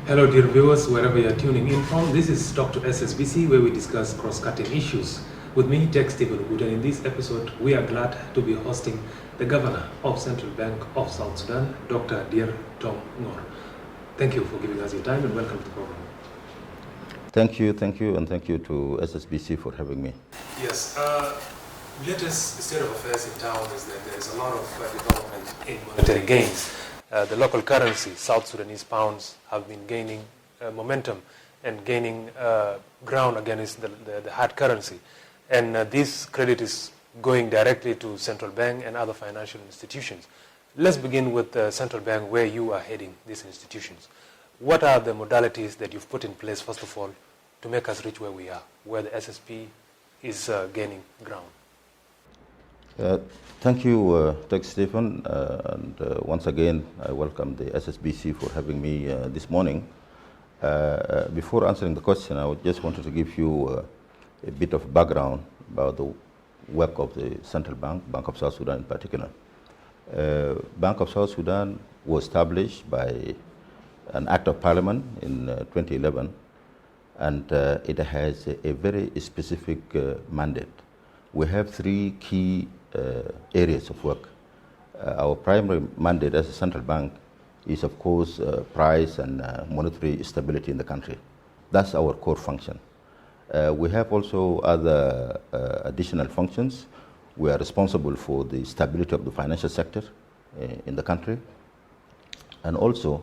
Hello dear viewers, wherever you are tuning in from. This is Dr. SSBC, where we discuss cross-cutting issues. With me, Tech Stephen Wood, and in this episode, we are glad to be hosting the Governor of Central Bank of South Sudan, Dr. Dier Tong. Thank you for giving us your time and welcome to the program. Thank you, and thank you to SSBC for having me. Yes, latest state of affairs in town is that there is a lot of development in monetary gains. The local currency, South Sudanese pounds, have been gaining momentum and gaining ground against the hard currency. And this credit is going directly to central bank and other financial institutions. Let's begin with the central bank, where you are heading these institutions. What are the modalities that you've put in place, first of all, to make us reach where we are, where the SSP is gaining ground? Thank you, Tech Stephen, and once again, I welcome the SSBC for having me this morning. Before answering the question, I just wanted to give you a bit of background about the work of the Central Bank, Bank of South Sudan in particular. Bank of South Sudan was established by an Act of Parliament in 2011, and it has a very specific mandate. We have three key areas of work. Our primary mandate as a central bank is, of course, price and monetary stability in the country. That's our core function. We have also other additional functions. We are responsible for the stability of the financial sector in the country. And also,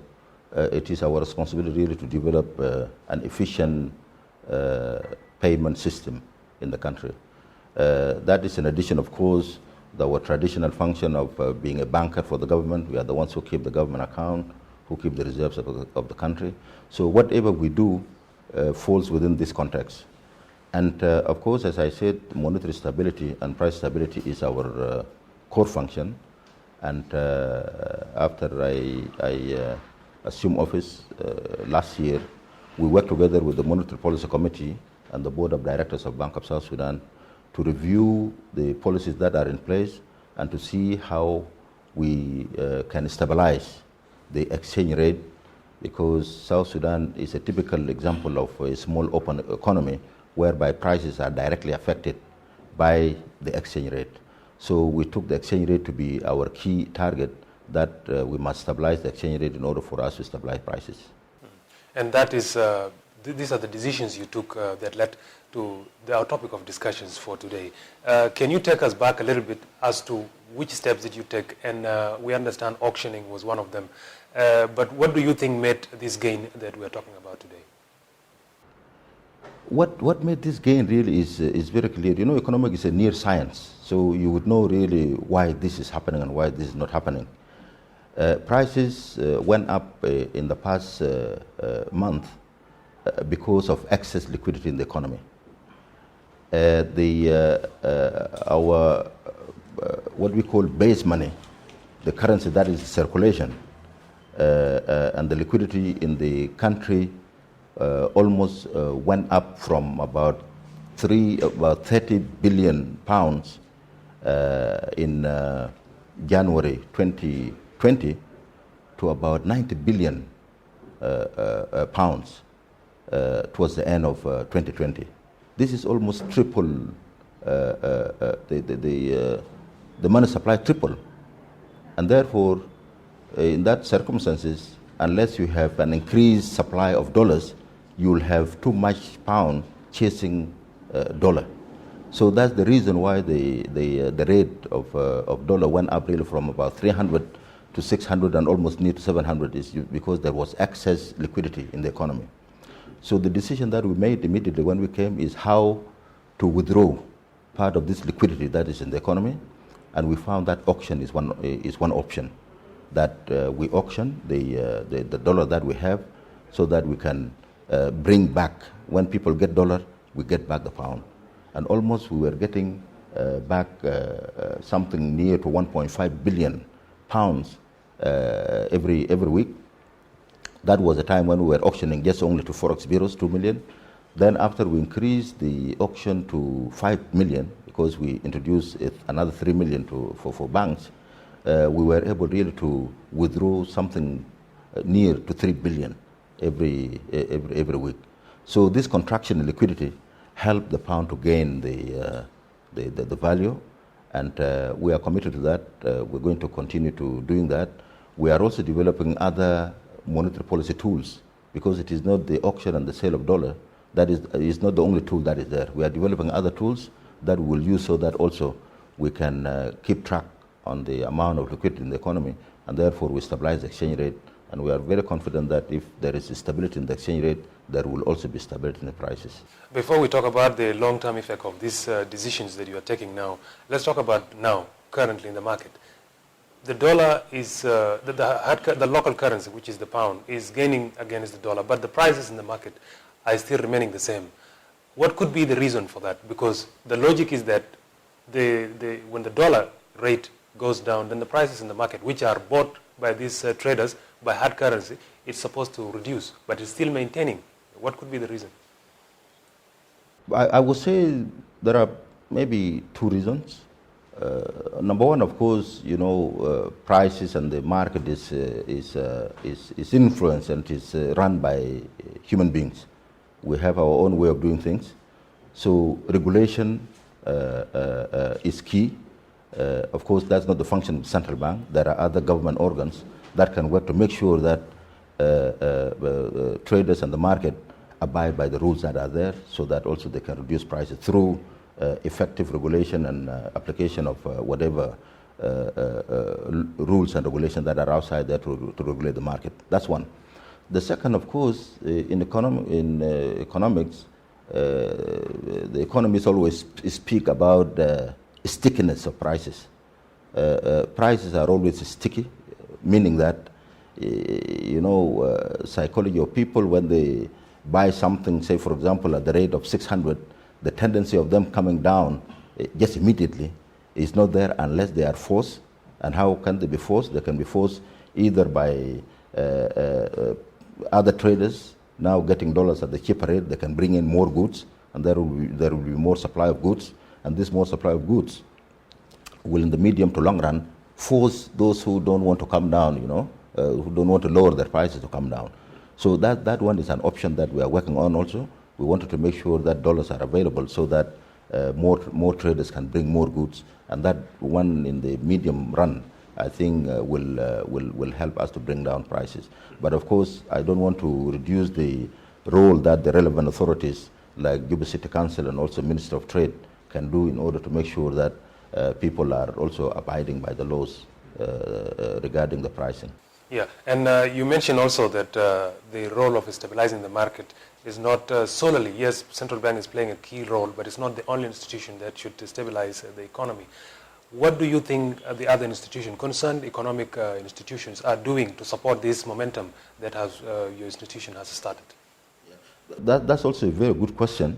it is our responsibility really to develop an efficient payment system in the country. That is in addition, of course, our traditional function of being a banker for the government. We are the ones who keep the government account, who keep the reserves of the country. So whatever we do falls within this context. And of course, as I said, monetary stability and price stability is our core function. And after I assumed office last year, we worked together with the Monetary Policy Committee and the Board of Directors of Bank of South Sudan to review the policies that are in place and to see how we can stabilize the exchange rate, because South Sudan is a typical example of a small open economy whereby prices are directly affected by the exchange rate. So we took the exchange rate to be our key target, that we must stabilize the exchange rate in order for us to stabilize prices. And that is, these are the decisions you took that led to our topic of discussions for today. Can you take us back a little bit as to which steps did you take? And we understand auctioning was one of them. But what do you think made this gain that we're talking about today? What made this gain really is very clear. You know, economics is a near science, so you would know really why this is happening and why this is not happening. Prices went up in the past month because of excess liquidity in the economy. Our what we call base money, the currency that is circulation, and the liquidity in the country almost went up from about 30 billion pounds in January 2020 to about 90 billion pounds towards the end of 2020. This is almost triple, the money supply triple. And therefore, in that circumstances, unless you have an increased supply of dollars, you will have too much pound chasing dollar. So that's the reason why the rate of dollar went up really from about 300 to 600 and almost near to 700 is because there was excess liquidity in the economy. So the decision that we made immediately when we came is how to withdraw part of this liquidity that is in the economy, and we found that auction is one option. That we auction the dollar that we have, so that we can bring back, when people get dollar, we get back the pound, and almost we were getting back something near to 1.5 billion pounds every week. That was a time when we were auctioning just only to forex bureaus, 2 million. Then after we increased the auction to 5 million, because we introduced another 3 million for banks, we were able really to withdraw something near to 3 billion every week. So this contraction in liquidity helped the pound to gain the value, and we are committed to that. We're going to continue to doing that. We are also developing other monetary policy tools, because it is not the auction and the sale of dollar that is not the only tool that is there. We are developing other tools that we will use so that also we can keep track on the amount of liquidity in the economy, and therefore we stabilize the exchange rate. And we are very confident that if there is stability in the exchange rate, there will also be stability in the prices. Before we talk about the long-term effect of these decisions that you are taking now, let's talk about now, currently in the market. The dollar is, the local currency, which is the pound, is gaining against the dollar, but the prices in the market are still remaining the same. What could be the reason for that? Because the logic is that when the dollar rate goes down, then the prices in the market, which are bought by these traders by hard currency, it's supposed to reduce, but it's still maintaining. What could be the reason? I would say there are maybe two reasons. Number one, of course, prices and the market is influenced and is run by human beings. We have our own way of doing things. So regulation is key. Of course, that's not the function of the central bank. There are other government organs that can work to make sure that traders and the market abide by the rules that are there, so that also they can reduce prices through effective regulation and application of whatever rules and regulations that are outside there to regulate the market. That's one. The second, of course, in economics, the economists always speak about stickiness of prices. Prices are always sticky, meaning that psychology of people, when they buy something, say for example at the rate of 600, the tendency of them coming down just immediately is not there unless they are forced. And how can they be forced? They can be forced either by other traders now getting dollars at the cheaper rate. They can bring in more goods, and there will be more supply of goods, and this more supply of goods will in the medium to long run force those who don't want to come down, who don't want to lower their prices to come down. So that one is an option that we are working on also. We wanted to make sure that dollars are available so that more traders can bring more goods, and that one in the medium run, I think will help us to bring down prices. But of course, I don't want to reduce the role that the relevant authorities like Juba City Council and also Minister of Trade can do in order to make sure that people are also abiding by the laws regarding the pricing. Yeah, and you mentioned also that the role of stabilizing the market is not solely, yes, central bank is playing a key role, but it's not the only institution that should stabilize the economy. What do you think the other institutions, concerned economic institutions, are doing to support this momentum that your institution has started? Yeah. That's also a very good question,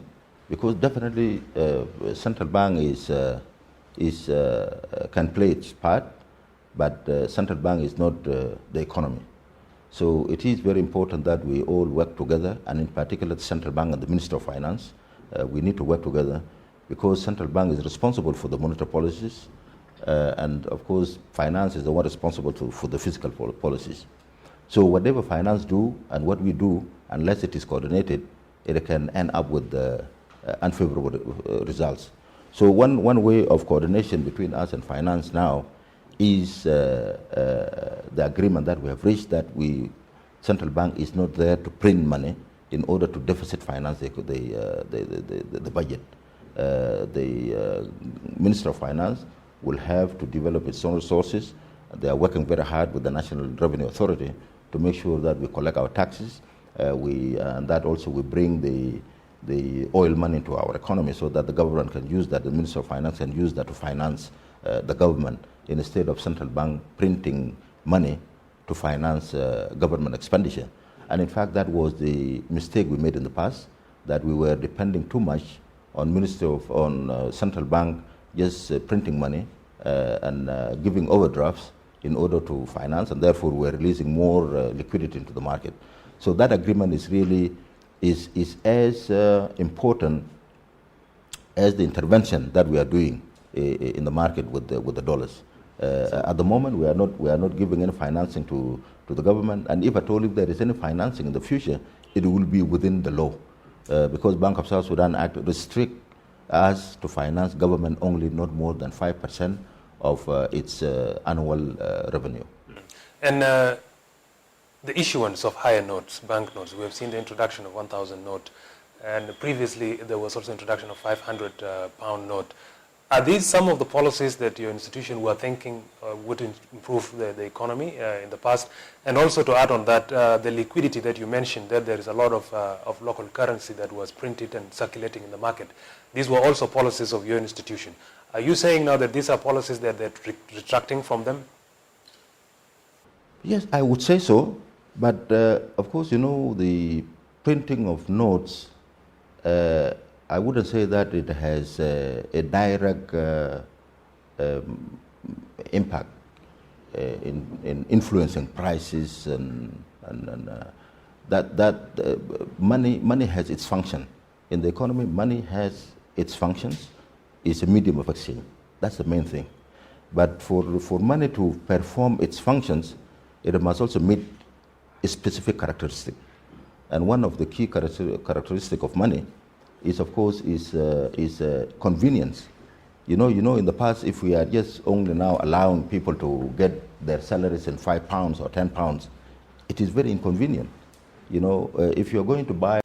because definitely central bank can play its part, but central bank is not the economy. So it is very important that we all work together, and in particular the central bank and the Minister of Finance. We need to work together, because central bank is responsible for the monetary policies, and of course finance is the one responsible for the fiscal policies. So whatever finance do and what we do, unless it is coordinated, it can end up with unfavorable results. So one way of coordination between us and finance now is the agreement that we have reached, that central bank is not there to print money in order to deficit finance the budget. The Minister of Finance will have to develop its own resources. They are working very hard with the National Revenue Authority to make sure that we collect our taxes. And that also we bring the oil money into our economy, so that the government can use that, the Minister of Finance can use that to finance the government, instead of central bank printing money to finance government expenditure. And in fact, that was the mistake we made in the past, that we were depending too much on central bank just printing money and giving overdrafts in order to finance, and therefore we're releasing more liquidity into the market. So that agreement is really is as important as the intervention that we are doing in the market with the dollars. At the moment, we are not giving any financing to the government, and if at all if there is any financing in the future, it will be within the law, because Bank of South Sudan Act restrict us to finance government only not more than 5% of its annual revenue. And the issuance of higher notes, bank notes, we have seen the introduction of 1,000 note, and previously there was also introduction of 500 pound note. Are these some of the policies that your institution were thinking would improve the economy in the past? And also to add on that, the liquidity that you mentioned, that there is a lot of local currency that was printed and circulating in the market. These were also policies of your institution. Are you saying now that these are policies that they're retracting from them? Yes, I would say so. But of course, you know, the printing of notes, I wouldn't say that it has a direct impact in influencing prices, and that money has its function in the economy. Money has its functions. It's a medium of exchange. That's the main thing. But for money to perform its functions, it must also meet a specific characteristic. And one of the key characteristic of money is, of course, convenience. You know, in the past, if we are just only now allowing people to get their salaries in £5 or £10, it is very inconvenient. You know, if you're going to buy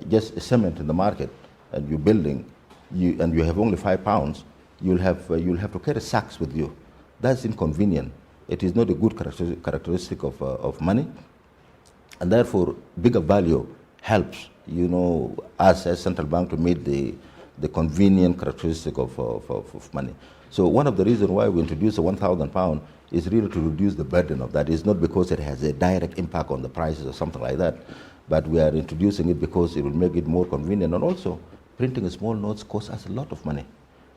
just cement in the market and you're building, and you have only £5, you'll have to carry sacks with you. That's inconvenient. It is not a good characteristic of money, and therefore bigger value helps, you know, us as central bank to meet the convenient characteristic of money. So one of the reasons why we introduced the £1,000 is really to reduce the burden of that. It's not because it has a direct impact on the prices or something like that, but we are introducing it because it will make it more convenient. And also, printing small notes costs us a lot of money.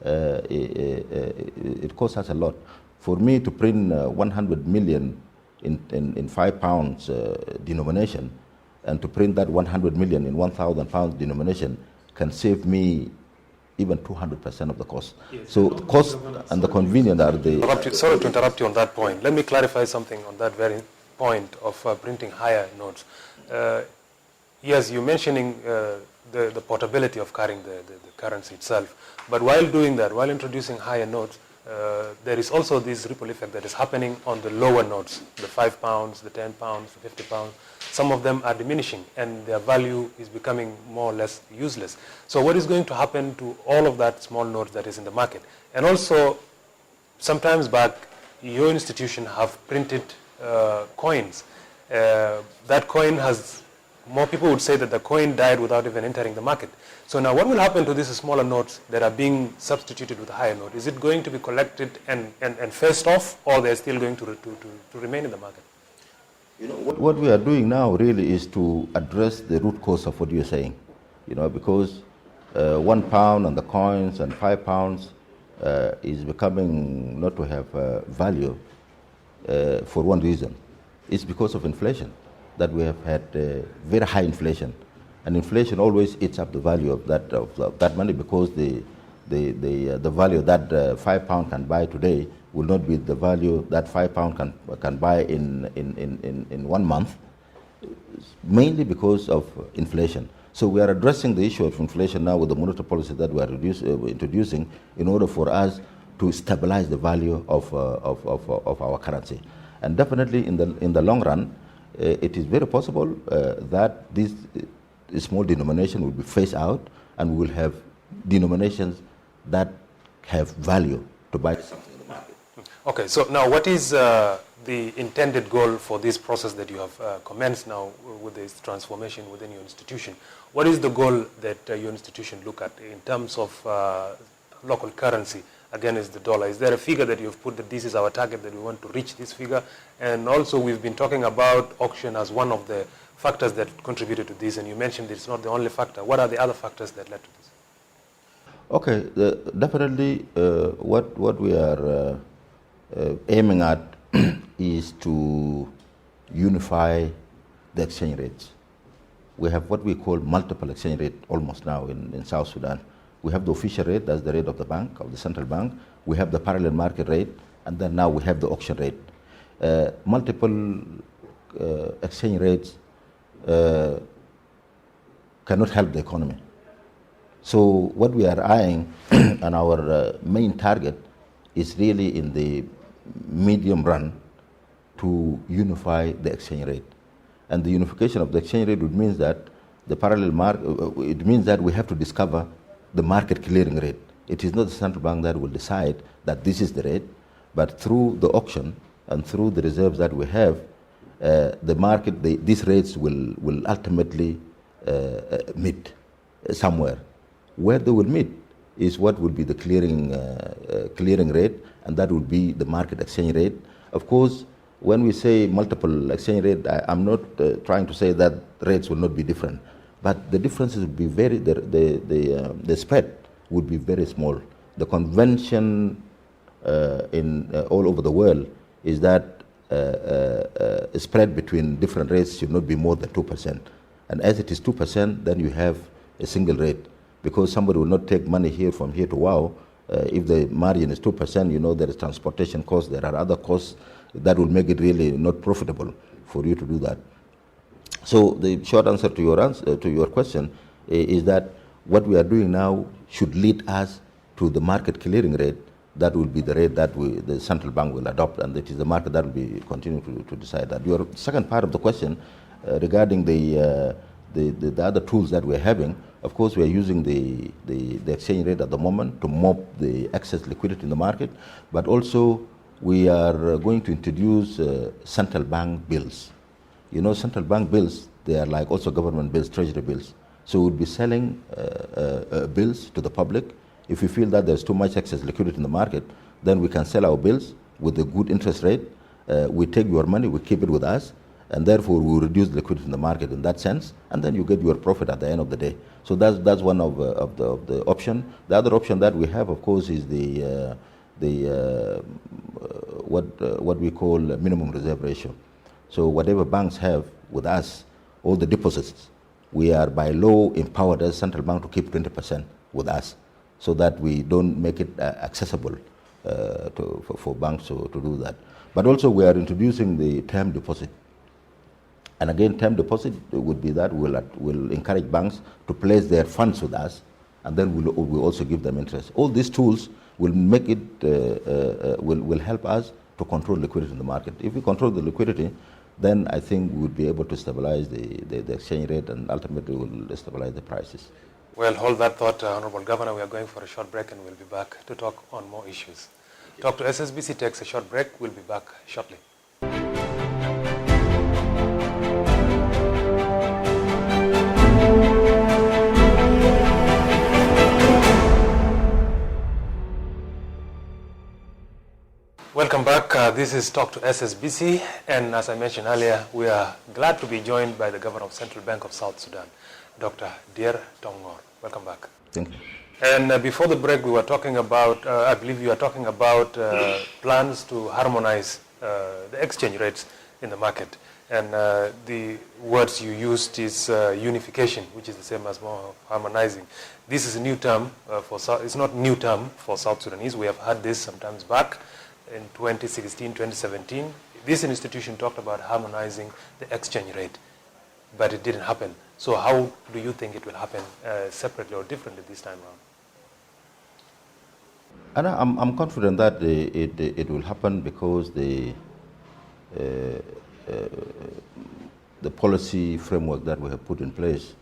It costs us a lot. For me to print 100 million in £5 denomination, and to print that 100 million in £1,000 denomination can save me even 200% of the cost. Yes, so cost and the convenience are the... Sorry to interrupt you on that point. Let me clarify something on that very point of printing higher notes. Yes, you're mentioning the portability of carrying the currency itself. But while doing that, while introducing higher notes, there is also this ripple effect that is happening on the lower notes, the £5, the £10, the £50. Some of them are diminishing and their value is becoming more or less useless. So what is going to happen to all of that small notes that is in the market? And also, sometimes back, your institution have printed coins. That coin has, more people would say that the coin died without even entering the market. So now what will happen to these smaller notes that are being substituted with a higher note? Is it going to be collected and phased off, or they're still going to remain in the market? You know, what we are doing now really is to address the root cause of what you're saying. You know, because £1 and the coins and £5 is becoming not to have value for one reason. It's because of inflation, that we have had very high inflation. And inflation always eats up the value of that money, because the value that £5 can buy today will not be the value that £5 can buy in 1 month, mainly because of inflation. So we are addressing the issue of inflation now with the monetary policy that we are introducing, in order for us to stabilize the value of our currency. And definitely in the long run, it is very possible that this small denomination will be phased out, and we will have denominations that have value to buy something in the market. Okay, so now what is the intended goal for this process that you have commenced now with this transformation within your institution? What is the goal that your institution look at in terms of local currency against the dollar? Is there a figure that you've put that this is our target, that we want to reach this figure? And also we've been talking about auction as one of the factors that contributed to this, and you mentioned it's not the only factor. What are the other factors that led to this? Okay, definitely what we are aiming at is to unify the exchange rates. We have what we call multiple exchange rate almost now in South Sudan. We have the official rate, that's the rate of the bank, of the central bank. We have the parallel market rate, and then now we have the auction rate. Multiple exchange rates cannot help the economy. So what we are eyeing and our main target is really in the medium run to unify the exchange rate. And the unification of the exchange rate would mean that the parallel market, it means that we have to discover the market clearing rate. It is not the central bank that will decide that this is the rate, but through the auction and through the reserves that we have, the market, these rates will ultimately meet somewhere. Where they will meet is what will be the clearing rate, and that will be the market exchange rate. Of course, when we say multiple exchange rate, I'm not trying to say that rates will not be different, but the differences will be very, the spread would be very small. The convention all over the world is that a spread between different rates should not be more than 2%. And as it is 2%, then you have a single rate, because somebody will not take money here from here to Wow. If the margin is 2%, you know there is transportation costs, there are other costs that will make it really not profitable for you to do that. So the short answer to your question is that what we are doing now should lead us to the market clearing rate. That will be the rate that the central bank will adopt, and it is the market that will be continuing to decide that. Your second part of the question regarding the other tools that we're having, of course, we are using the exchange rate at the moment to mop the excess liquidity in the market, but also we are going to introduce central bank bills. You know, central bank bills, they are like also government bills, treasury bills. So we'll be selling bills to the public. If we feel that there's too much excess liquidity in the market, then we can sell our bills with a good interest rate. We take your money, we keep it with us, and therefore we reduce the liquidity in the market in that sense, and then you get your profit at the end of the day. So that's one of the option. The other option that we have, of course, is what we call minimum reserve ratio. So whatever banks have with us, all the deposits, we are by law empowered as central bank to keep 20% with us, so that we don't make it accessible for banks to do that. But also we are introducing the term deposit. And again, term deposit would be that we'll encourage banks to place their funds with us, and then we'll also give them interest. All these tools will make it, will help us to control liquidity in the market. If we control the liquidity, then I think we'll be able to stabilize the exchange rate, and ultimately will stabilize the prices. Well, hold that thought, Honorable Governor. We are going for a short break, and we'll be back to talk on more issues. Talk to SSBC takes a short break. We'll be back shortly. Welcome back. This is Talk to SSBC, and as I mentioned earlier, we are glad to be joined by the Governor of Central Bank of South Sudan, Dr. Dier Tong. Welcome back. Thank you. And before the break, we were talking about, I believe you were talking about plans to harmonize the exchange rates in the market. And the words you used is unification, which is the same as more harmonizing. This is a new term it's not a new term for South Sudanese. We have had this sometimes back in 2016, 2017. This institution talked about harmonizing the exchange rate, but it didn't happen. So how do you think it will happen separately or differently this time around? And I'm confident that it will happen, because the policy framework that we have put in place,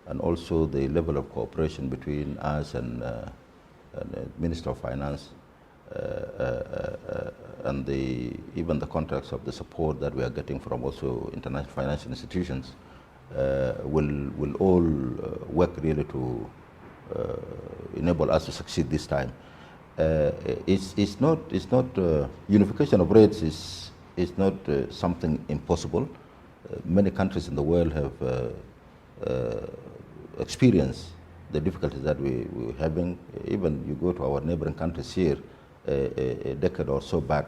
and also the level of cooperation between us and the Minister of Finance, and even the contracts of the support that we are getting from also international financial institutions, will all work really to enable us to succeed this time. It's not unification of rates is not something impossible. Many countries in the world have experienced the difficulties that we're having. Even you go to our neighboring countries here, a decade or so back,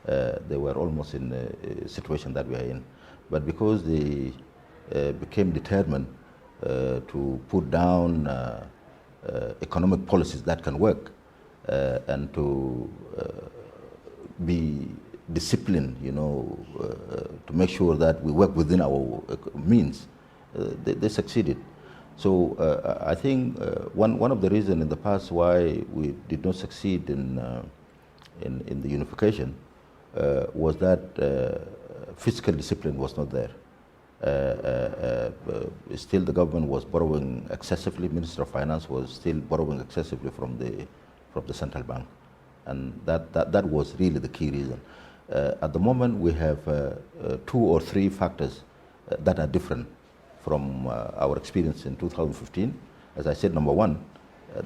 they were almost in a situation that we are in. But because they became determined to put down economic policies that can work, and to be disciplined, to make sure that we work within our means. They succeeded. So I think one of the reasons in the past why we did not succeed in the unification was that fiscal discipline was not there. Still the government was borrowing excessively. Minister of Finance was still borrowing excessively from the central bank, and that was really the key reason. At the moment we have 2 or 3 factors that are different from our experience in 2015. As I said, number one,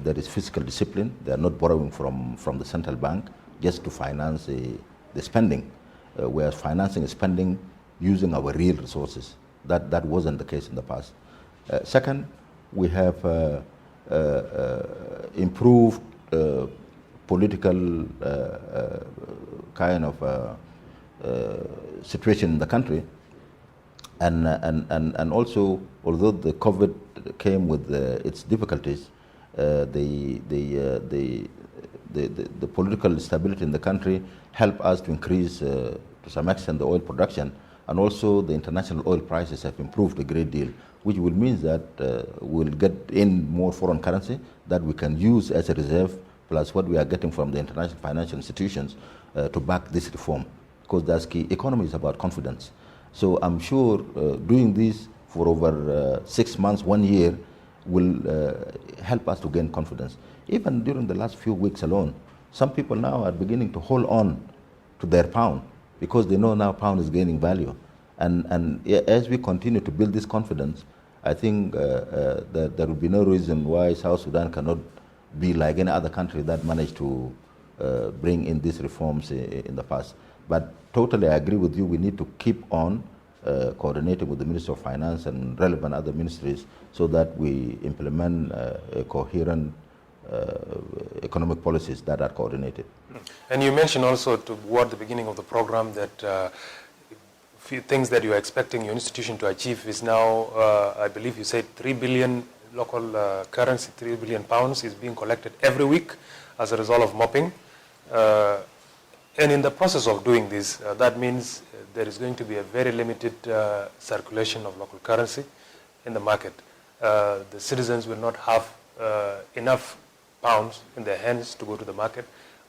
there is fiscal discipline. They are not borrowing from the central bank just to finance the spending. We are financing spending using our real resources. That wasn't the case in the past. Second, we have improved political kind of situation in the country, and also, although the COVID came with its difficulties, the political stability in the country helped us to increase to some extent the oil production, and also the international oil prices have improved a great deal, which will mean that we'll get in more foreign currency that we can use as a reserve, plus what we are getting from the international financial institutions to back this reform, because that's key. Economy is about confidence. So I'm sure doing this for over 6 months, 1 year, will help us to gain confidence. Even during the last few weeks alone, some people now are beginning to hold on to their pound because they know now pound is gaining value. And as we continue to build this confidence, I think that there will be no reason why South Sudan cannot be like any other country that managed to bring in these reforms in the past. But totally I agree with you, we need to keep on coordinating with the Ministry of Finance and relevant other ministries so that we implement a coherent economic policies that are coordinated. And you mentioned also toward the beginning of the program that few things that you are expecting your institution to achieve is now, I believe you said 3 billion local currency, 3 billion pounds is being collected every week as a result of mopping. And in the process of doing this, that means there is going to be a very limited circulation of local currency in the market. The citizens will not have enough pounds in their hands to go to the market,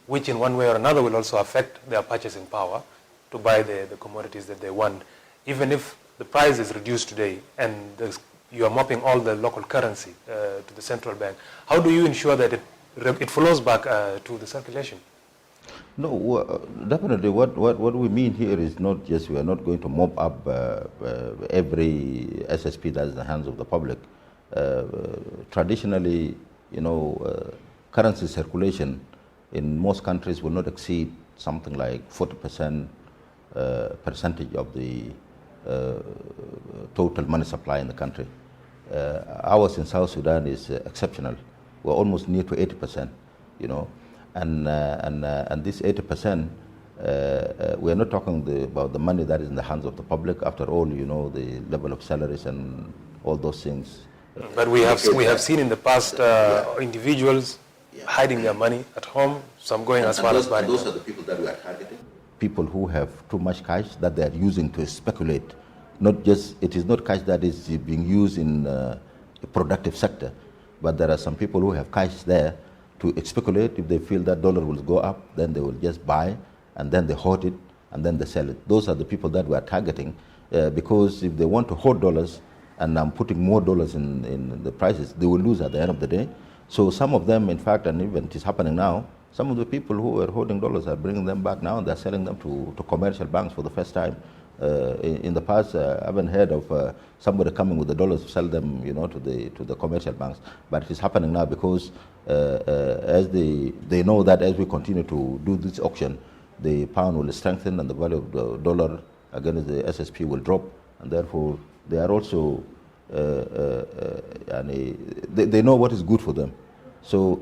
which in one way or another will also affect their purchasing power to buy the commodities that they want. Even if the price is reduced today and you are mopping all the local currency to the central bank, how do you ensure that it flows back to the circulation? No, definitely what we mean here is not just, we are not going to mop up every SSP that is in the hands of the public. Traditionally, currency circulation in most countries will not exceed something like 40% percentage of the total money supply in the country. Ours in South Sudan is exceptional. We're almost near to 80%, and this 80%, we are not talking about the money that is in the hands of the public. After all, the level of salaries and all those things. But we have seen in the past individuals hiding their money at home, some going as far as buying. Those are the people that we are targeting. People who have too much cash that they are using to speculate. It is not cash that is being used in a productive sector, but there are some people who have cash there to speculate. If they feel that dollar will go up, then they will just buy, and then they hoard it, and then they sell it. Those are the people that we are targeting, because if they want to hoard dollars, and I'm putting more dollars in the prices, they will lose at the end of the day. So some of them, in fact, and even it is happening now, some of the people who are holding dollars are bringing them back now, and they're selling them to commercial banks for the first time. In the past, I haven't heard of somebody coming with the dollars to sell them, to the commercial banks. But it is happening now because as they know that as we continue to do this auction, the pound will strengthen and the value of the dollar against the SSP will drop, and therefore they are also they know what is good for them. So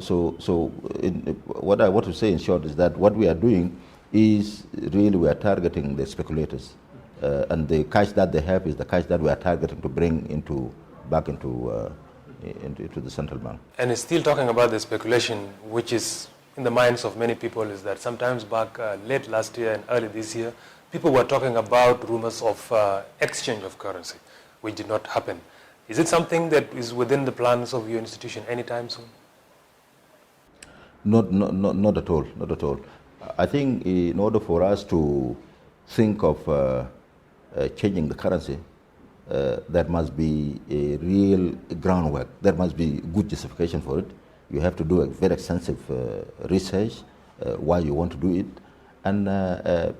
what I want to say in short is that what we are doing is really we are targeting the speculators, and the cash that they have is the cash that we are targeting to bring back into into the central bank. And it's still talking about the speculation, which is in the minds of many people, is that sometimes back late last year and early this year, people were talking about rumors of exchange of currency, which did not happen. Is it something that is within the plans of your institution anytime soon? Not at all. Not at all. I think in order for us to think of changing the currency, there must be a real groundwork. There must be good justification for it. You have to do a very extensive research why you want to do it. And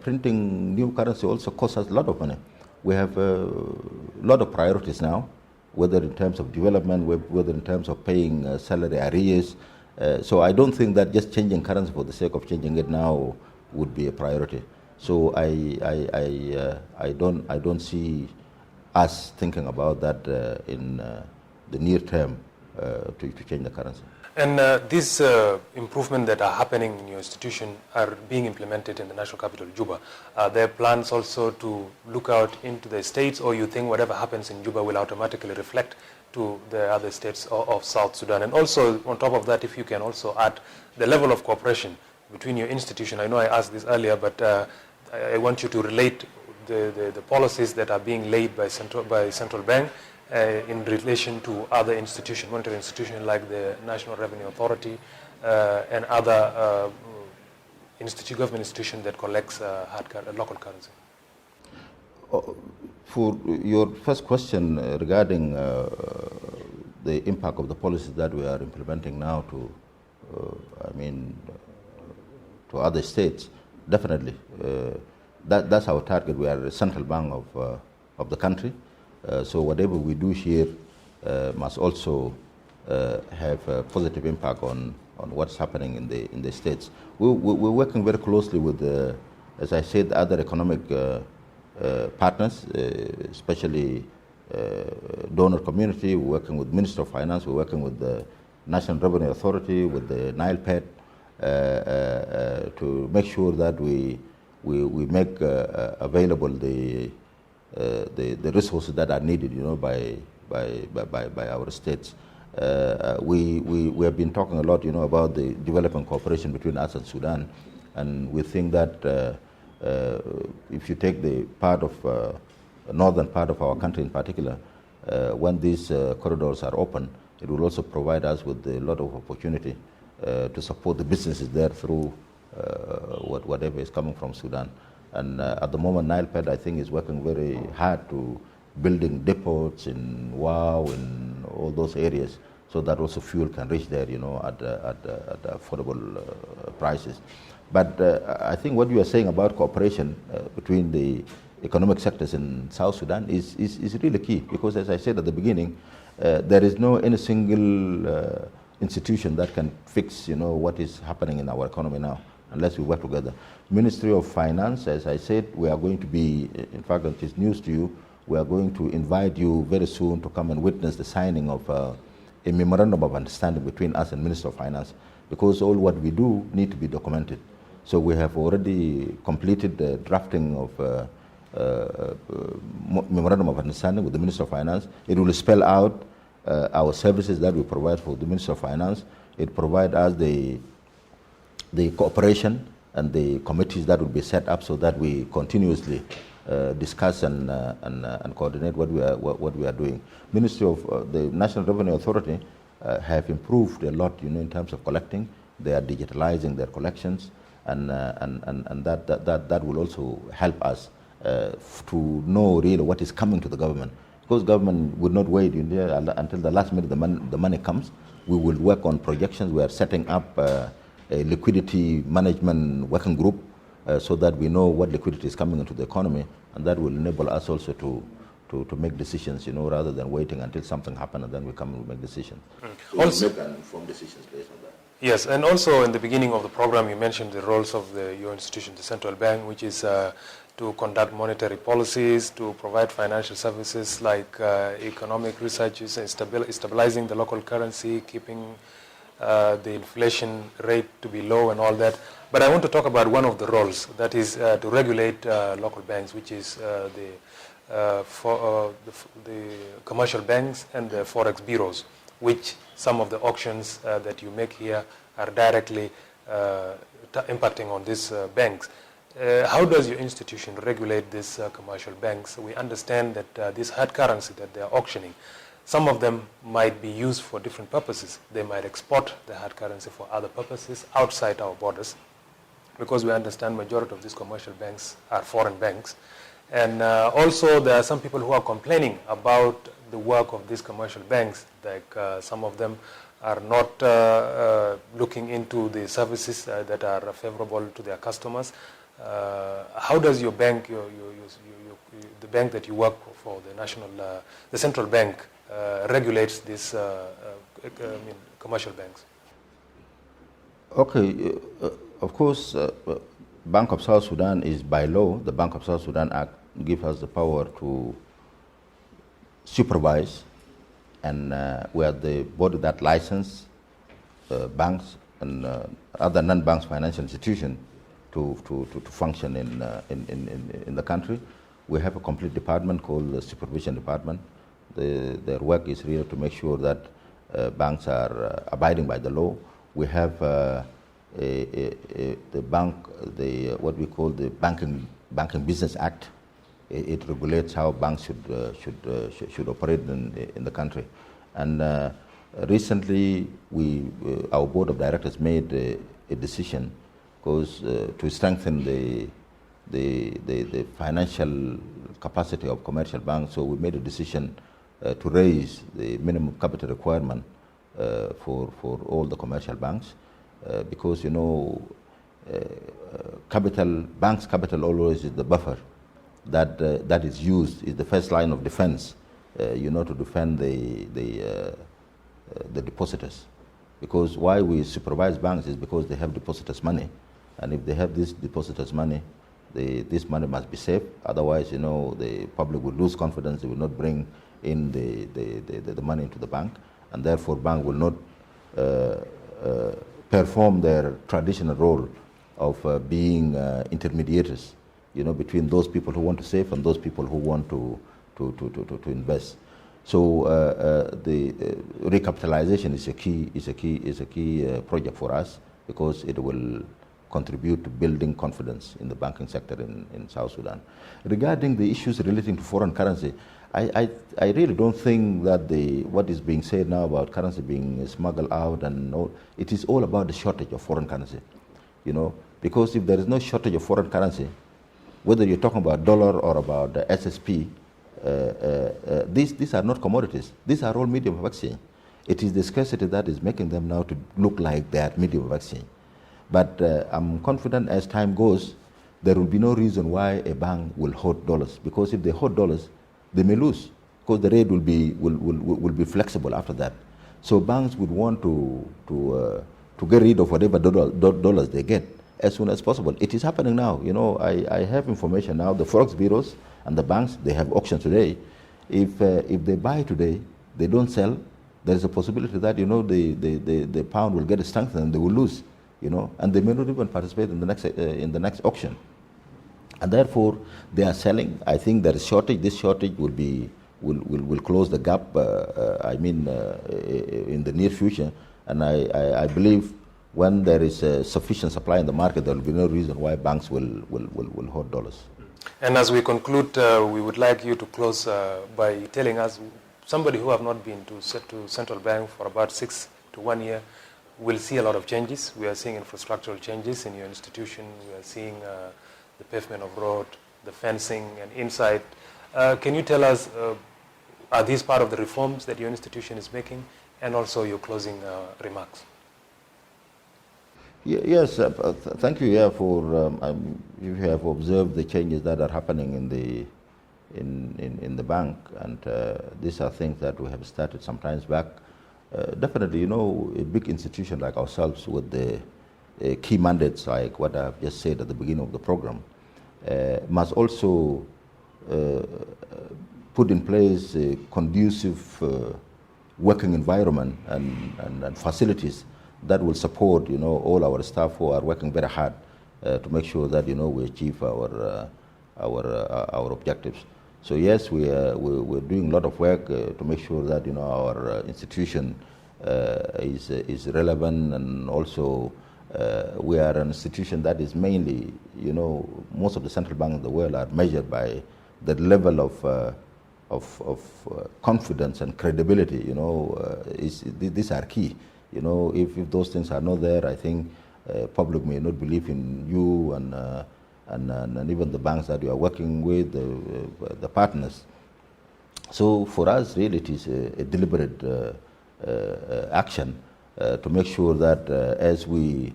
printing new currency also costs us a lot of money. We have a lot of priorities now, whether in terms of development, whether in terms of paying salary arrears. So I don't think that just changing currency for the sake of changing it now would be a priority. So I don't see us thinking about that in the near term to change the currency. And these improvements that are happening in your institution are being implemented in the national capital, Juba. Are there plans also to look out into the states, or you think whatever happens in Juba will automatically reflect to the other states of South Sudan? And also, on top of that, if you can also add the level of cooperation between your institution. I know I asked this earlier, but I want you to relate the policies that are being laid by central bank in relation to other institutions, monetary institutions like the National Revenue Authority and other government institutions that collects local currency. For your first question regarding the impact of the policies that we are implementing now to other states, definitely. That's our target. We are a central bank of the country. So whatever we do here must also have a positive impact on what's happening in the states. We're working very closely with, as I said, other economic partners, especially donor community. We're working with Minister of Finance. We're working with the National Revenue Authority, with the NilePad, to make sure that we make available the resources that are needed, by our states. We have been talking a lot, about the development cooperation between us and Sudan, and we think that if you take the part of northern part of our country in particular, when these corridors are open, it will also provide us with a lot of opportunity to support the businesses there through whatever is coming from Sudan. And at the moment, NilePad, I think, is working very hard to building depots in Wow and all those areas, so that also fuel can reach there, at affordable prices. But I think what you are saying about cooperation between the economic sectors in South Sudan is really key, because, as I said at the beginning, there is no any single institution that can fix, what is happening in our economy now, unless we work together. Ministry of Finance, as I said, we are going to be, in fact, it is news to you, we are going to invite you very soon to come and witness the signing of a memorandum of understanding between us and Ministry of Finance, because all what we do need to be documented. So we have already completed the drafting of memorandum of understanding with the Ministry of Finance. It will spell out our services that we provide for the Ministry of Finance. It provides us the cooperation and the committees that will be set up, so that we continuously discuss and coordinate what we are doing. Ministry of the National Revenue Authority have improved a lot, in terms of collecting. They are digitalizing their collections, and that will also help us to know really what is coming to the government, because government would not wait until the last minute the money comes. We will work on projections. We are setting up a liquidity management working group, so that we know what liquidity is coming into the economy, and that will enable us also to make decisions, rather than waiting until something happens and then we come and make decisions. So also, we make informed decisions based on that. Yes, and also in the beginning of the program, you mentioned the roles of your institution, the central bank, which is to conduct monetary policies, to provide financial services like economic researches and stabilizing the local currency, keeping the inflation rate to be low and all that. But I want to talk about one of the roles, that is to regulate local banks, which is the commercial banks and the forex bureaus, which some of the auctions that you make here are directly impacting on these banks. How does your institution regulate these commercial banks? We understand that this hard currency that they are auctioning, some of them might be used for different purposes. They might export the hard currency for other purposes outside our borders, because we understand majority of these commercial banks are foreign banks. And also there are some people who are complaining about the work of these commercial banks, like some of them are not looking into the services that are favorable to their customers. How does your bank, the bank that you work for, the central bank, regulates these commercial banks? Okay, of course, Bank of South Sudan is by law. The Bank of South Sudan Act gives us the power to supervise, and we are the body that license banks and other non-banks financial institutions to function in the country. We have a complete department called the Supervision Department. Their work is really to make sure that banks are abiding by the law. We have what we call the Banking Business Act. It regulates how banks should operate in the country. And recently, our board of directors made a decision, because to strengthen the financial capacity of commercial banks. So we made a decision to raise the minimum capital requirement for all the commercial banks, because banks' capital always is the buffer that is used, is the first line of defense, to defend the depositors. Because why we supervise banks is because they have depositors' money, and if they have this depositors' money, this money must be safe. Otherwise, the public will lose confidence. They will not bring in the money into the bank, and therefore bank will not perform their traditional role of being intermediaries, between those people who want to save and those people who want to invest. So the recapitalization is a key project for us, because it will contribute to building confidence in the banking sector in South Sudan. Regarding the issues relating to foreign currency, I really don't think that what is being said now about currency being smuggled out and all, it is all about the shortage of foreign currency, because if there is no shortage of foreign currency, whether you're talking about dollar or about the SSP, these are not commodities. These are all medium of exchange. It is the scarcity that is making them now to look like they are medium of exchange. But I'm confident as time goes, there will be no reason why a bank will hold dollars, because if they hold dollars, they may lose, because the rate will be flexible after that. So banks would want to get rid of whatever dollars they get as soon as possible. It is happening now. I have information now. The forex bureaus and the banks, they have auctions today. If they buy today, they don't sell, there is a possibility that the pound will get strengthened and they will lose. And they may not even participate in the next auction. And therefore, they are selling. I think there is shortage. This shortage will close the gap. In the near future. And I believe when there is sufficient supply in the market, there will be no reason why banks will hold dollars. And as we conclude, we would like you to close by telling us, somebody who have not been to central bank for about 6 to 1 year will see a lot of changes. We are seeing infrastructural changes in your institution. We are seeing the pavement of road, the fencing, and inside. Can you tell us, are these part of the reforms that your institution is making? And also your closing remarks. Yes, thank you. Yeah, for you have observed the changes that are happening in the bank, and these are things that we have started some times back. Definitely, a big institution like ourselves with the key mandates like what I've just said at the beginning of the program must also put in place a conducive working environment and facilities that will support, all our staff who are working very hard to make sure that, we achieve our objectives. So yes, we're doing a lot of work to make sure that our institution is relevant, and also we are an institution that is mainly, most of the central banks in the world are measured by the level of confidence and credibility. These are key. If those things are not there, I think public may not believe in you and even the banks that you are working with, the partners. So for us, really, it is a deliberate action to make sure that as we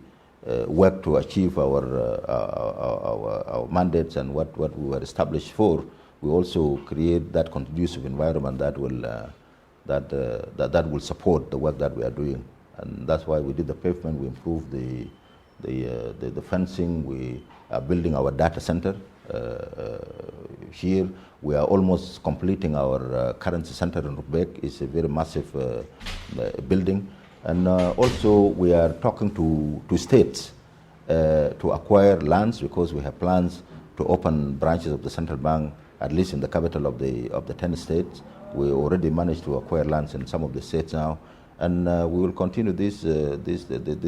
work to achieve our mandates and what we were established for, we also create that conducive environment that will support the work that we are doing. And that's why we did the pavement. We improved the fencing. We are building our data center here. We are almost completing our currency center in Rubek. It's a very massive building. And also we are talking to states to acquire lands, because we have plans to open branches of the central bank, at least in the capital of the 10 states. We already managed to acquire lands in some of the states now. And we will continue this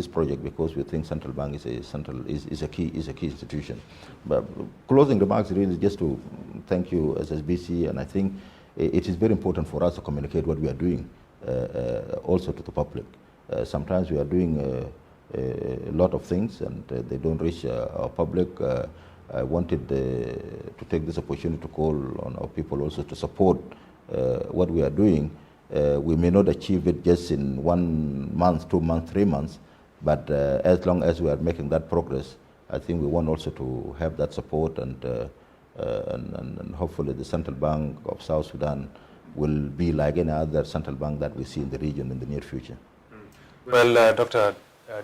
project, because we think central bank is a key institution. But closing remarks, really just to thank you, SSBC, and I think it is very important for us to communicate what we are doing also to the public. Sometimes we are doing a lot of things and they don't reach our public. I wanted to take this opportunity to call on our people also to support what we are doing. We may not achieve it just in 1 month, 2 months, 3 months, but as long as we are making that progress, I think we want also to have that support, and hopefully the Central Bank of South Sudan will be like any other central bank that we see in the region in the near future. Well, Dr.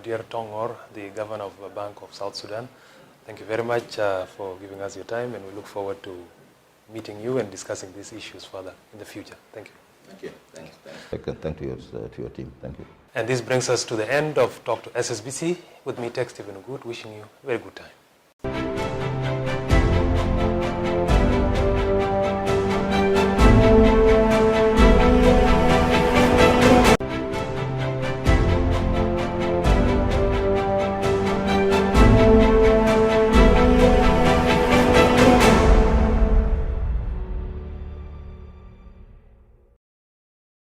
Dier Tong, the Governor of the Bank of South Sudan, thank you very much for giving us your time, and we look forward to meeting you and discussing these issues further in the future. Thank you. Thank you. Thanks. Thank you to your team. Thank you. And this brings us to the end of Talk to SSBC. With me, Tex Stephen Good, wishing you a very good time.